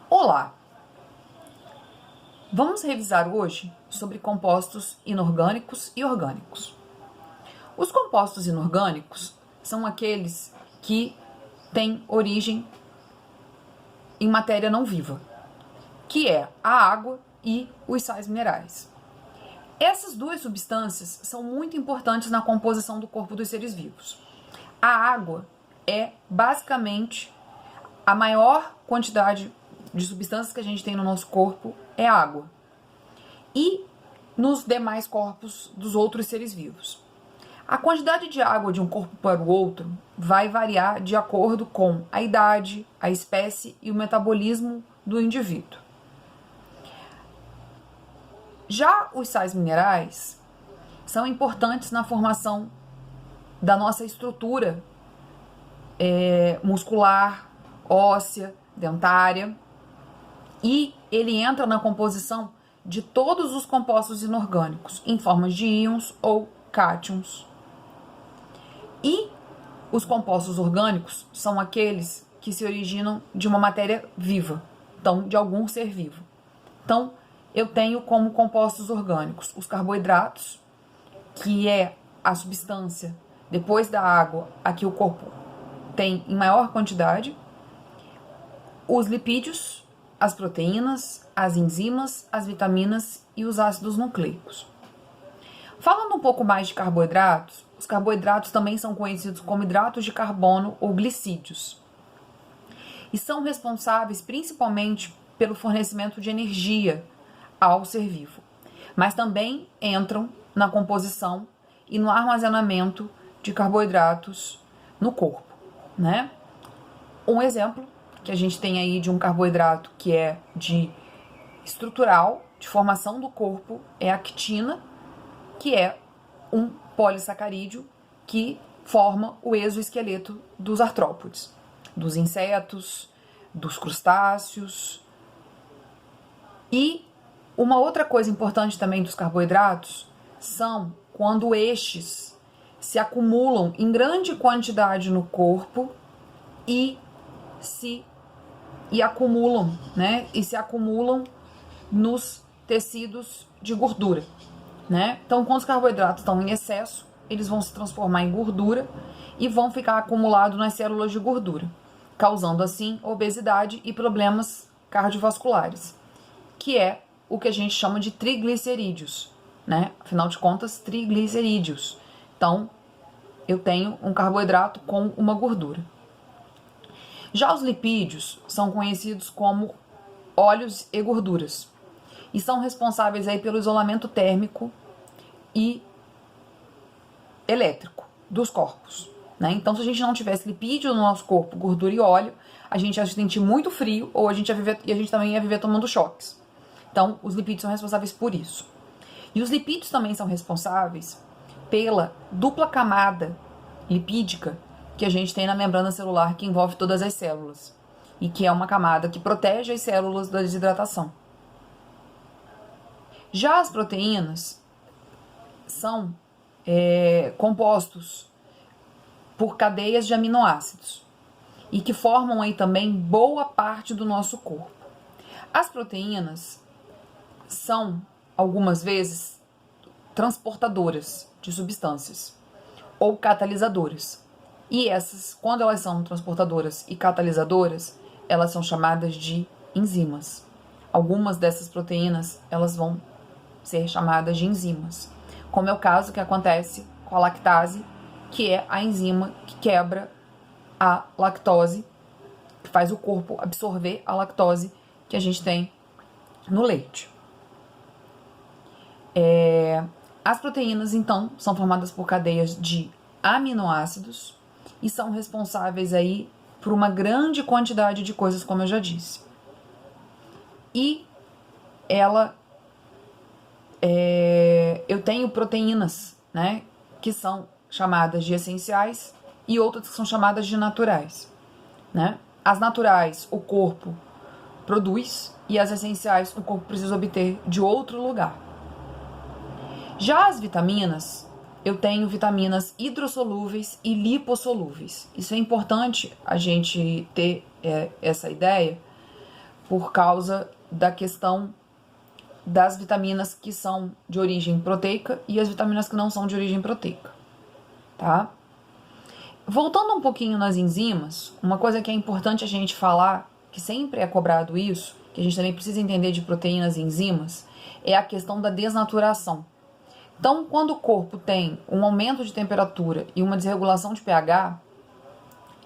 Olá! Vamos revisar hoje sobre compostos inorgânicos e orgânicos. Os compostos inorgânicos são aqueles que têm origem em matéria não viva, que é a água e os sais minerais. Essas duas substâncias são muito importantes na composição do corpo dos seres vivos. A água é basicamente a maior quantidade de substâncias que a gente tem no nosso corpo é água. E nos demais corpos dos outros seres vivos. A quantidade de água de um corpo para o outro vai variar de acordo com a idade, a espécie e o metabolismo do indivíduo. Já os sais minerais são importantes na formação da nossa estrutura muscular, óssea, dentária, e ele entra na composição de todos os compostos inorgânicos, em formas de íons ou cátions. E os compostos orgânicos são aqueles que se originam de uma matéria viva, então de algum ser vivo. Então, eu tenho como compostos orgânicos os carboidratos, que é a substância, depois da água, a que o corpo tem em maior quantidade, os lipídios, as proteínas, as enzimas, as vitaminas e os ácidos nucleicos. Falando um pouco mais de carboidratos, os carboidratos também são conhecidos como hidratos de carbono ou glicídios. E são responsáveis principalmente pelo fornecimento de energia ao ser vivo, mas também entram na composição e no armazenamento de carboidratos no corpo, né? Um exemplo que a gente tem aí de um carboidrato que é de estrutural, de formação do corpo, é a actina, que é um polissacarídeo que forma o exoesqueleto dos artrópodes, dos insetos, dos crustáceos. E uma outra coisa importante também dos carboidratos são quando estes se acumulam em grande quantidade no corpo e se acumulam, né? E se acumulam nos tecidos de gordura, né? Então, quando os carboidratos estão em excesso, eles vão se transformar em gordura e vão ficar acumulados nas células de gordura, causando assim obesidade e problemas cardiovasculares, que é o que a gente chama de triglicerídeos, né? Afinal de contas, triglicerídeos. Então, eu tenho um carboidrato com uma gordura. Já os lipídios são conhecidos como óleos e gorduras e são responsáveis aí pelo isolamento térmico e elétrico dos corpos, né? Então, se a gente não tivesse lipídio no nosso corpo, gordura e óleo, a gente ia sentir muito frio ou a gente também ia viver tomando choques. Então, os lipídios são responsáveis por isso. E os lipídios também são responsáveis pela dupla camada lipídica que a gente tem na membrana celular que envolve todas as células e que é uma camada que protege as células da desidratação. Já as proteínas são compostos por cadeias de aminoácidos e que formam aí também boa parte do nosso corpo. As proteínas são, algumas vezes, transportadoras de substâncias ou catalisadoras. E essas, quando elas são transportadoras e catalisadoras, elas são chamadas de enzimas. Algumas dessas proteínas, elas vão ser chamadas de enzimas, como é o caso que acontece com a lactase, que é a enzima que quebra a lactose, que faz o corpo absorver a lactose que a gente tem no leite. As proteínas, então, são formadas por cadeias de aminoácidos e são responsáveis aí por uma grande quantidade de coisas, como eu já disse. E eu tenho proteínas, né, que são chamadas de essenciais e outras que são chamadas de naturais, né? As naturais o corpo produz e as essenciais o corpo precisa obter de outro lugar. Já as vitaminas, eu tenho vitaminas hidrossolúveis e lipossolúveis. Isso é importante a gente ter essa ideia, por causa da questão das vitaminas que são de origem proteica e as vitaminas que não são de origem proteica, tá? Voltando um pouquinho nas enzimas, uma coisa que é importante a gente falar, que sempre é cobrado isso, que a gente também precisa entender de proteínas e enzimas, é a questão da desnaturação. Então, quando o corpo tem um aumento de temperatura e uma desregulação de pH,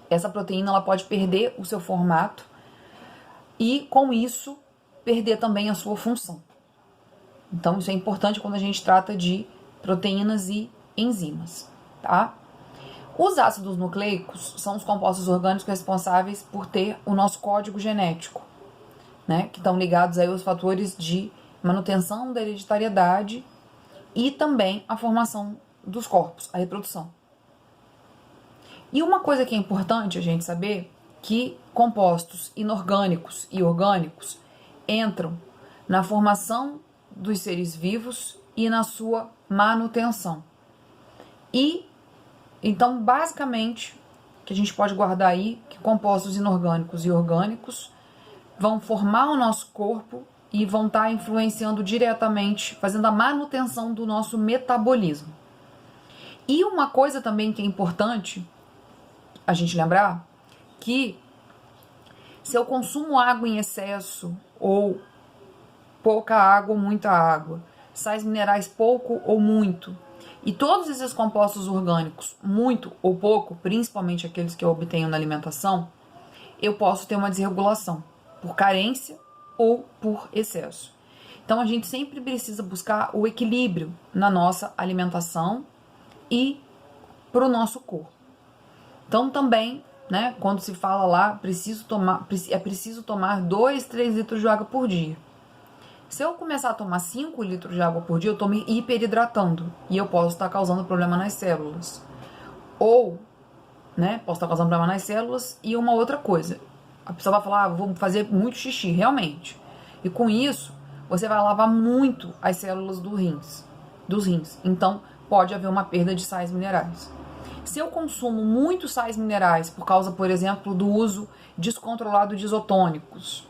essa proteína ela pode perder o seu formato e, com isso, perder também a sua função. Então, isso é importante quando a gente trata de proteínas e enzimas, tá? Os ácidos nucleicos são os compostos orgânicos responsáveis por ter o nosso código genético, né? Que estão ligados aí aos fatores de manutenção da hereditariedade e também a formação dos corpos, a reprodução. E uma coisa que é importante a gente saber, que compostos inorgânicos e orgânicos entram na formação dos seres vivos e na sua manutenção. E, então, basicamente, que a gente pode guardar aí, que compostos inorgânicos e orgânicos vão formar o nosso corpo e vão estar influenciando diretamente, fazendo a manutenção do nosso metabolismo. E uma coisa também que é importante a gente lembrar, que se eu consumo água em excesso ou pouca água ou muita água, sais minerais pouco ou muito, e todos esses compostos orgânicos, muito ou pouco, principalmente aqueles que eu obtenho na alimentação, eu posso ter uma desregulação por carência ou por excesso. Então a gente sempre precisa buscar o equilíbrio na nossa alimentação e para o nosso corpo. Então também, né, quando se fala lá, é preciso tomar 2, 3 litros de água por dia. Se eu começar a tomar 5 litros de água por dia, eu estou me hiperidratando e eu posso estar causando problema nas células. Ou, né, posso estar causando problema nas células. E uma outra coisa, a pessoa vai falar, vou fazer muito xixi, realmente. E com isso, você vai lavar muito as células dos rins. Então, pode haver uma perda de sais minerais. Se eu consumo muitos sais minerais por causa, por exemplo, do uso descontrolado de isotônicos,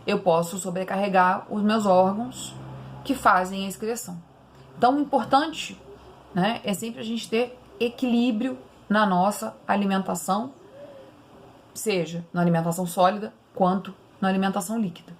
eu posso sobrecarregar os meus órgãos que fazem a excreção. Então, o importante, né, é sempre a gente ter equilíbrio na nossa alimentação, seja na alimentação sólida quanto na alimentação líquida.